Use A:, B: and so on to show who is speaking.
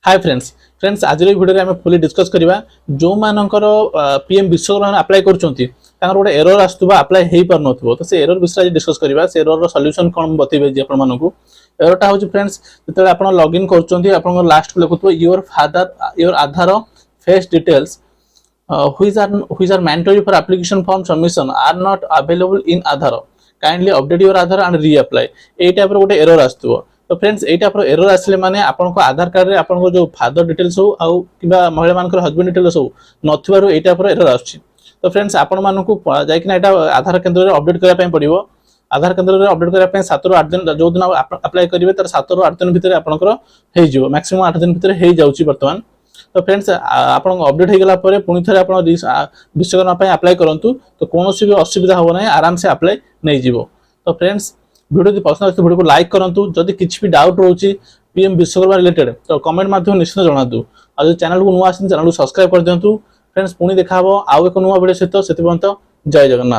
A: Hi friends आज video में fully discuss करवा जो मानकर पीएम विश्वकर्मा अप्लाई करुँच गोटे एरर आसुवा अप्लाई हो पार न तो से एरर विषय डिस्कस करवा से एरर सॉल्यूशन कौन बतेबे जी आपको एररटा हूँ फ्रेंड्स जो आप लॉगिन कर लास्ट को लिखुव your Aadhaar face details which are mandatory for application form submission are not available in Aadhaar. Kindly update your Aadhaar and reapply. एई टाइप रो गोटे एरर आसुव तो फ्रेंड्स एई टाइप रो एरर आसले माने आपनको आधार कार्ड रे आपनको जो फादर डिटेल्स हो आउ किबा महिला मानकर हस्बैंड डिटेल्स हो नथिबारो एई टाइप रो एरर आछी तो फ्रेंड्स आपण मानकू जाय कि एटा आधार केंद्र रे अपडेट करा पय पड़िबो आधार केंद्र रे अपडेट करा पय 7 रो 8 दिन जो दिन अप्लाई करिवे तर 7 रो 8 दिन भितर आपनकर हेइ जिवो मैक्सिमम 8 दिन भितर हेइ जाउची वर्तमान तो फ्रेंड्स आपन अपडेट हो गला परे पुनी थरे आपन विश्वकर्मा पे अप्लाई करंतु तो कोनोसी भी असुविधा हो नै आराम से अप्लाई नै जिवो तो फ्रेंड्स वीडियो यदि पसंद आछे वीडियो को लाइक करंतु जदि किछि भी डाउट रहउची पीएम विश्वकर्मा रिलेटेड तो कमेंट माध्यम निश्चित जणातु आ जो चैनल को नुवा आछन चैनल को सब्सक्राइब कर दियंतु फ्रेंड्स पुनी देखाबो आउ एक नुवा वीडियो सहित सेति पर्यंत जय जगन्नाथ।